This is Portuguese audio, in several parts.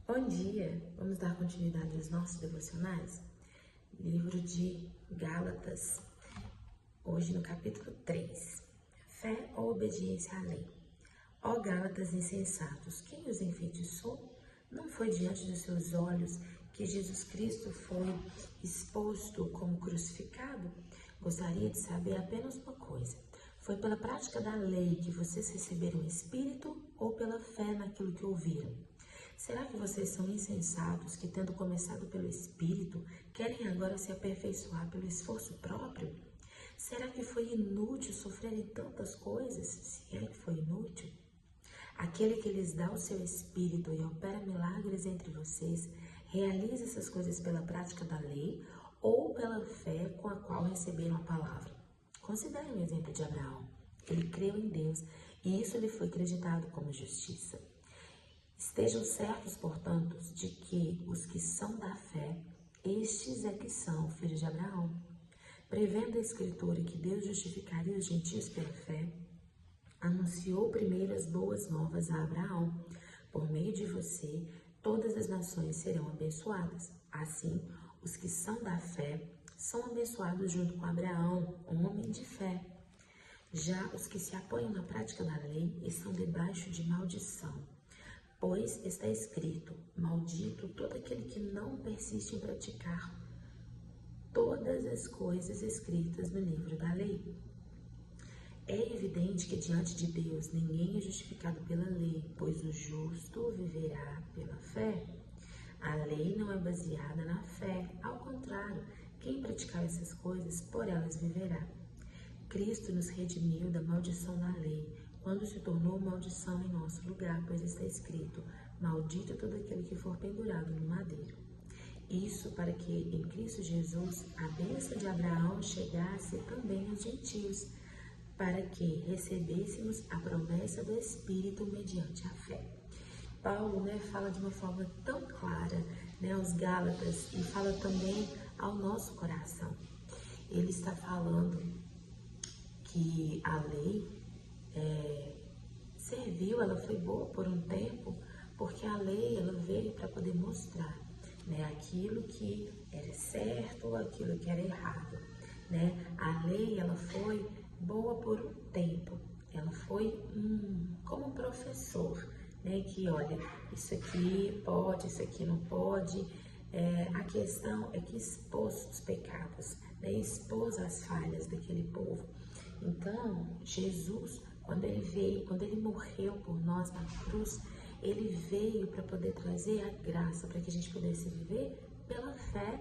Bom dia! Vamos dar continuidade aos nossos devocionais? Livro de Gálatas, hoje no capítulo 3. Fé ou obediência à lei? Ó Gálatas insensatos, quem os enfeitiçou? Não foi diante dos seus olhos que Jesus Cristo foi exposto como crucificado? Gostaria de saber apenas uma coisa. Foi pela prática da lei que vocês receberam o Espírito ou pela fé naquilo que ouviram? Será que vocês são insensatos que, tendo começado pelo Espírito, querem agora se aperfeiçoar pelo esforço próprio? Será que foi inútil sofrerem tantas coisas, se é que foi inútil? Aquele que lhes dá o seu Espírito e opera milagres entre vocês, realiza essas coisas pela prática da lei ou pela fé com a qual receberam a palavra? Considerem o exemplo de Abraão. Ele creu em Deus e isso lhe foi acreditado como justiça. Estejam certos, portanto, de que os que são da fé, estes é que são filhos de Abraão. Prevendo a Escritura que Deus justificaria os gentios pela fé, anunciou primeiro as boas novas a Abraão. Por meio de você, todas as nações serão abençoadas. Assim, os que são da fé são abençoados junto com Abraão, um homem de fé. Já os que se apoiam na prática da lei estão debaixo de maldição. Pois está escrito, maldito todo aquele que não persiste em praticar todas as coisas escritas no livro da lei. É evidente que diante de Deus ninguém é justificado pela lei, pois o justo viverá pela fé. A lei não é baseada na fé, ao contrário, quem praticar essas coisas, por elas viverá. Cristo nos redimiu da maldição da lei, quando se tornou maldição em nosso lugar, pois está escrito, maldito todo aquele que for pendurado no madeiro. Isso para que em Cristo Jesus a bênção de Abraão chegasse também aos gentios, para que recebêssemos a promessa do Espírito mediante a fé. Paulo fala de uma forma tão clara aos Gálatas e fala também ao nosso coração. Ele está falando que a lei serviu, ela foi boa por um tempo, porque a lei ela veio para poder mostrar aquilo que era certo ou aquilo que era errado. A lei ela foi boa por um tempo, ela foi como um professor, que olha, isso aqui pode, isso aqui não pode. A questão é que expôs os pecados, expôs as falhas daquele povo. Então, Jesus, quando ele veio, quando ele morreu por nós na cruz, ele veio para poder trazer a graça, para que a gente pudesse viver pela fé,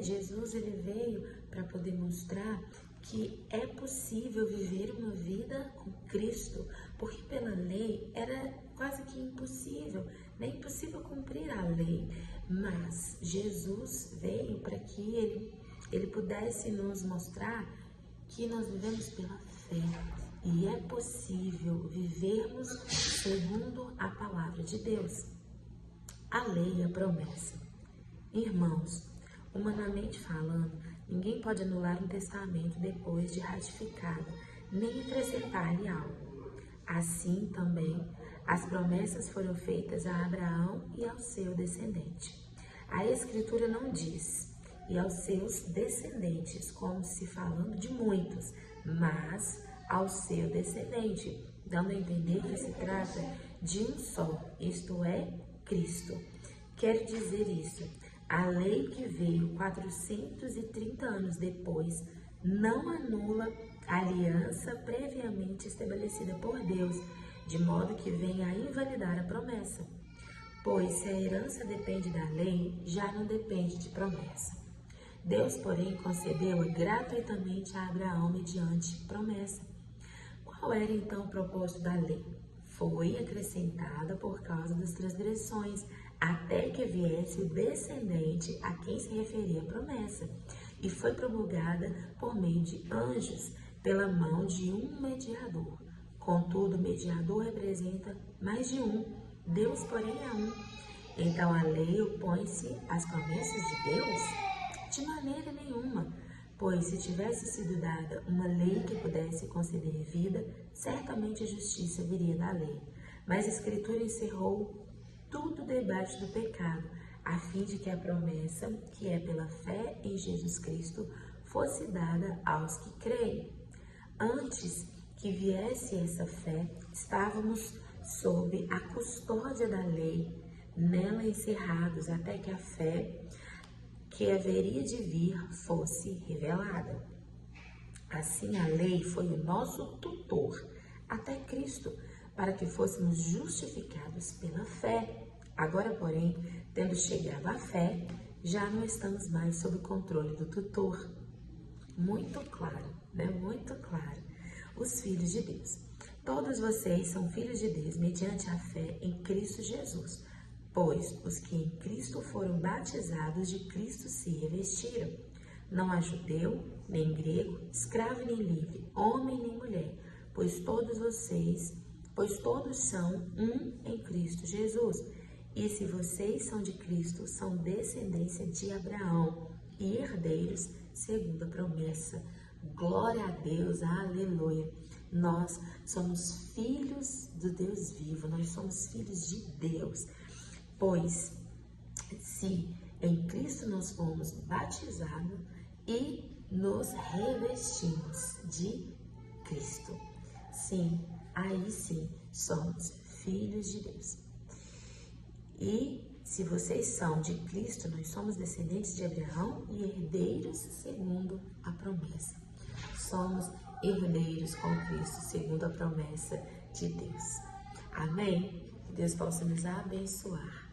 Jesus, ele veio para poder mostrar que é possível viver uma vida com Cristo, porque pela lei era quase que impossível, impossível cumprir a lei, mas Jesus veio para que ele pudesse nos mostrar que nós vivemos pela fé e é possível vivermos segundo a palavra de Deus. A lei é a promessa. Irmãos, humanamente falando, ninguém pode anular um testamento depois de ratificado, nem acrescentar-lhe algo. Assim também, as promessas foram feitas a Abraão e ao seu descendente. A Escritura não diz, e aos seus descendentes, como se falando de muitos, mas ao seu descendente, dando a entender que se trata de um só, isto é, Cristo. Quer dizer isso, a lei que veio 430 anos depois não anula a aliança previamente estabelecida por Deus, de modo que venha a invalidar a promessa. Pois se a herança depende da lei, já não depende de promessa. Deus, porém, concedeu-a gratuitamente a Abraão mediante promessa. Qual era então o propósito da lei? Foi acrescentada por causa das transgressões, até que viesse o descendente a quem se referia a promessa, e foi promulgada por meio de anjos, pela mão de um mediador. Contudo, o mediador representa mais de um, Deus, porém, é um. Então a lei opõe-se às promessas de Deus? De maneira nenhuma, pois se tivesse sido dada uma lei que pudesse conceder vida, certamente a justiça viria da lei. Mas a Escritura encerrou tudo debaixo do pecado, a fim de que a promessa, que é pela fé em Jesus Cristo, fosse dada aos que creem. Antes que viesse essa fé, estávamos sob a custódia da lei, nela encerrados até que a fé que haveria de vir fosse revelada. Assim, a lei foi o nosso tutor até Cristo, para que fôssemos justificados pela fé. Agora, porém, tendo chegado à fé, já não estamos mais sob o controle do tutor. Muito claro, né? Muito claro. Os filhos de Deus. Todos vocês são filhos de Deus mediante a fé em Cristo Jesus, pois os que em Cristo foram batizados de Cristo se revestiram. Não há judeu, nem grego, escravo nem livre, homem nem mulher, pois todos são um em Cristo Jesus. E se vocês são de Cristo, são descendência de Abraão e herdeiros segundo a promessa. Glória a Deus, aleluia. Nós somos filhos do Deus vivo, nós somos filhos de Deus. Pois se em Cristo nós fomos batizados e nos revestimos de Cristo. Sim, aí sim, somos filhos de Deus. E se vocês são de Cristo, nós somos descendentes de Abraão e herdeiros segundo a promessa. Somos herdeiros com Cristo segundo a promessa de Deus. Amém? Que Deus possa nos abençoar.